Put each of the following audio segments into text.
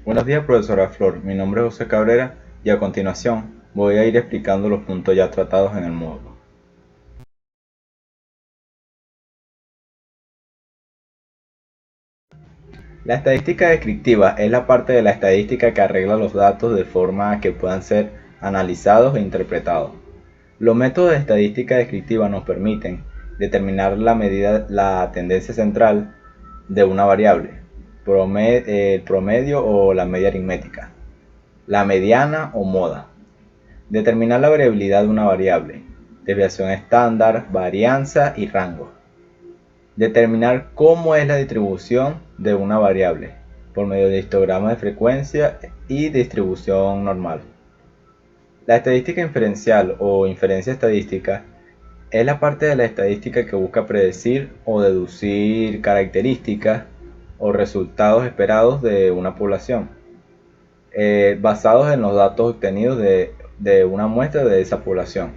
Buenos días, profesora Flor. Mi nombre es José Cabrera y a continuación voy a ir explicando los puntos ya tratados en el módulo. La estadística descriptiva es la parte de la estadística que arregla los datos de forma que puedan ser analizados e interpretados. Los métodos de estadística descriptiva nos permiten determinar la tendencia central de una variable, el promedio o la media aritmética, la mediana o moda. Determinar la variabilidad de una variable, desviación estándar, varianza y rango. Determinar cómo es la distribución de una variable, por medio de histogramas de frecuencia y distribución normal. La estadística inferencial o inferencia estadística es la parte de la estadística que busca predecir o deducir características o resultados esperados de una población, basados en los datos obtenidos de una muestra de esa población.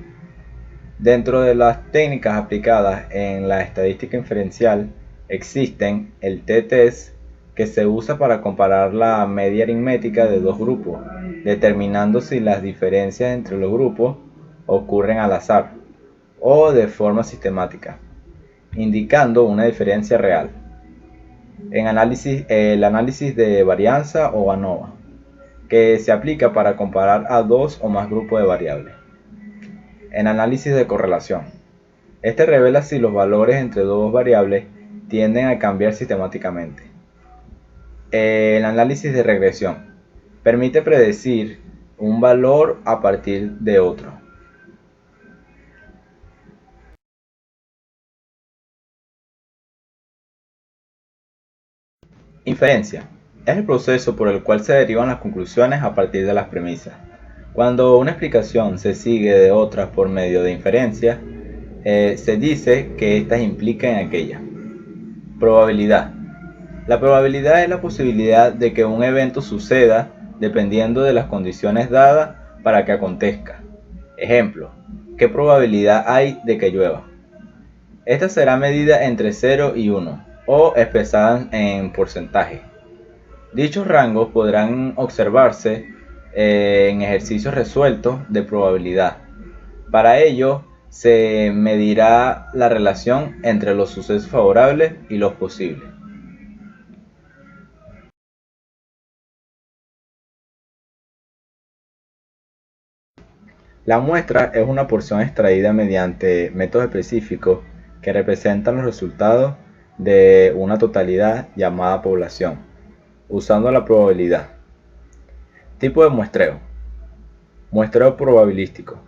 Dentro de las técnicas aplicadas en la estadística inferencial existen el t-test, que se usa para comparar la media aritmética de dos grupos, determinando si las diferencias entre los grupos ocurren al azar o de forma sistemática, indicando una diferencia real. El análisis de varianza o ANOVA, que se aplica para comparar a dos o más grupos de variables. En análisis de correlación, este revela si los valores entre dos variables tienden a cambiar sistemáticamente. El análisis de regresión permite predecir un valor a partir de otro. Inferencia es el proceso por el cual se derivan las conclusiones a partir de las premisas. Cuando una explicación se sigue de otras por medio de inferencia, se dice que éstas implican aquella. Probabilidad. La probabilidad es la posibilidad de que un evento suceda dependiendo de las condiciones dadas para que acontezca. Ejemplo, ¿qué probabilidad hay de que llueva? Esta será medida entre 0 y 1 o expresada en porcentaje. Dichos rangos podrán observarse en ejercicios resueltos de probabilidad. Para ello, se medirá la relación entre los sucesos favorables y los posibles. La muestra es una porción extraída mediante métodos específicos que representan los resultados de una totalidad llamada población, usando la probabilidad. Tipo de muestreo. Muestreo probabilístico.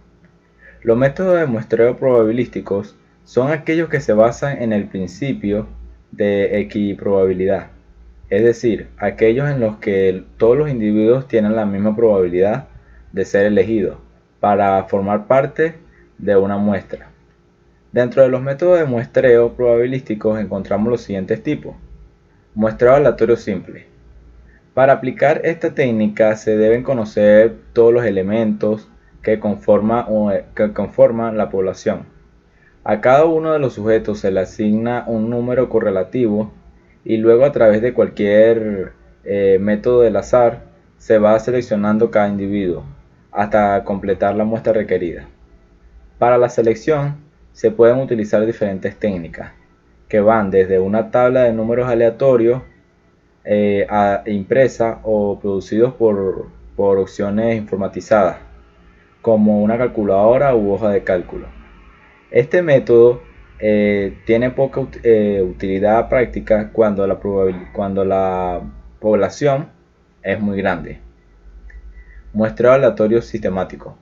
Los métodos de muestreo probabilísticos son aquellos que se basan en el principio de equiprobabilidad, es decir, aquellos en los que todos los individuos tienen la misma probabilidad de ser elegidos para formar parte de una muestra. Dentro de los métodos de muestreo probabilísticos encontramos los siguientes tipos. Muestreo aleatorio simple. Para aplicar esta técnica se deben conocer todos los elementos que conforman la población. A cada uno de los sujetos se le asigna un número correlativo y luego a través de cualquier método del azar se va seleccionando cada individuo hasta completar la muestra requerida. Para la selección se pueden utilizar diferentes técnicas que van desde una tabla de números aleatorios impresa o producidos por opciones informatizadas como una calculadora u hoja de cálculo. Este método tiene poca utilidad práctica cuando la población es muy grande. Muestreo aleatorio sistemático.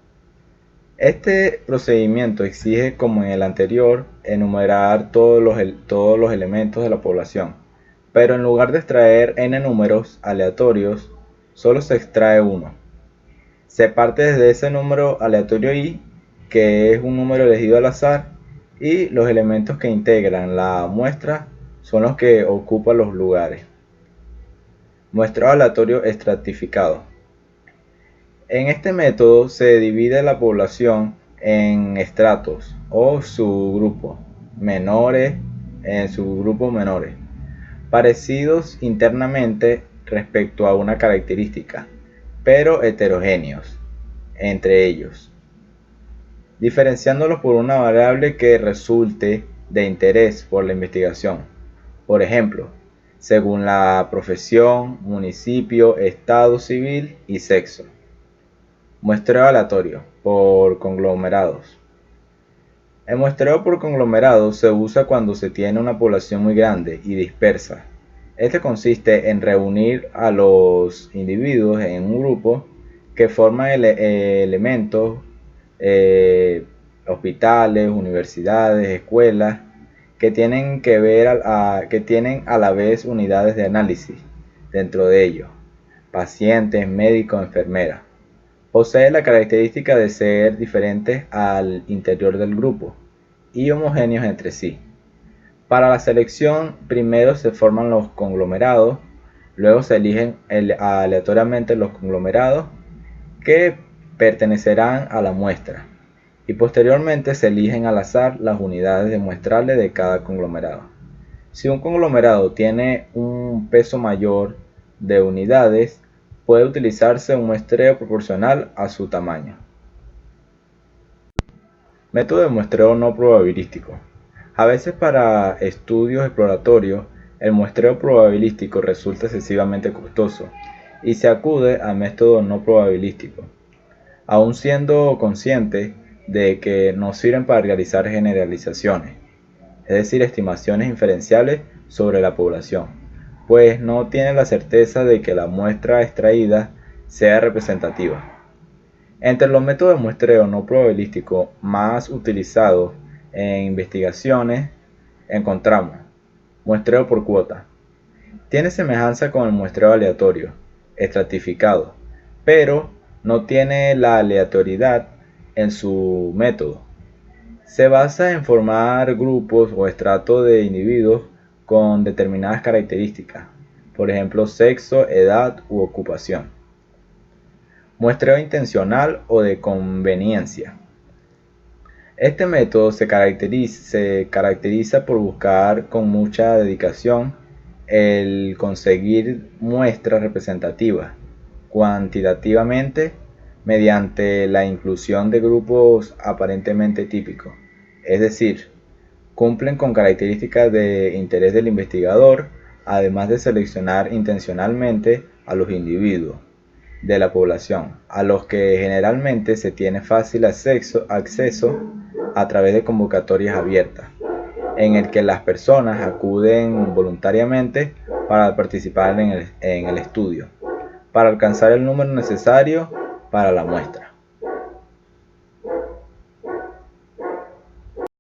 Este procedimiento exige, como en el anterior, enumerar todos los elementos de la población, pero en lugar de extraer n números aleatorios, solo se extrae uno. Se parte desde ese número aleatorio i, que es un número elegido al azar, y los elementos que integran la muestra son los que ocupan los lugares. Muestreo aleatorio estratificado. En este método se divide la población en estratos o subgrupos menores, parecidos internamente respecto a una característica, pero heterogéneos entre ellos, diferenciándolos por una variable que resulte de interés por la investigación. Por ejemplo, según la profesión, municipio, estado civil y sexo. Muestreo aleatorio por conglomerados. El muestreo por conglomerados se usa cuando se tiene una población muy grande y dispersa. Este consiste en reunir a los individuos en un grupo que forman elementos, hospitales, universidades, escuelas, que tienen a la vez unidades de análisis dentro de ellos, pacientes, médicos, enfermeras. Posee la característica de ser diferentes al interior del grupo y homogéneos entre sí. Para la selección, primero se forman los conglomerados, luego se eligen aleatoriamente los conglomerados que pertenecerán a la muestra y posteriormente se eligen al azar las unidades demuestrables de cada conglomerado. Si un conglomerado tiene un peso mayor de unidades, puede utilizarse un muestreo proporcional a su tamaño. Método de muestreo no probabilístico. A veces para estudios exploratorios, el muestreo probabilístico resulta excesivamente costoso y se acude al método no probabilístico, aun siendo consciente de que no sirven para realizar generalizaciones, es decir, estimaciones inferenciales sobre la población, pues no tiene la certeza de que la muestra extraída sea representativa. Entre los métodos de muestreo no probabilístico más utilizados en investigaciones encontramos muestreo por cuota. Tiene semejanza con el muestreo aleatorio, estratificado, pero no tiene la aleatoriedad en su método. Se basa en formar grupos o estratos de individuos con determinadas características, por ejemplo, sexo, edad u ocupación. Muestreo intencional o de conveniencia. Este método se caracteriza por buscar con mucha dedicación el conseguir muestras representativas cuantitativamente mediante la inclusión de grupos aparentemente típicos, es decir, cumplen con características de interés del investigador, además de seleccionar intencionalmente a los individuos de la población, a los que generalmente se tiene fácil acceso a través de convocatorias abiertas, en el que las personas acuden voluntariamente para participar en el estudio, para alcanzar el número necesario para la muestra.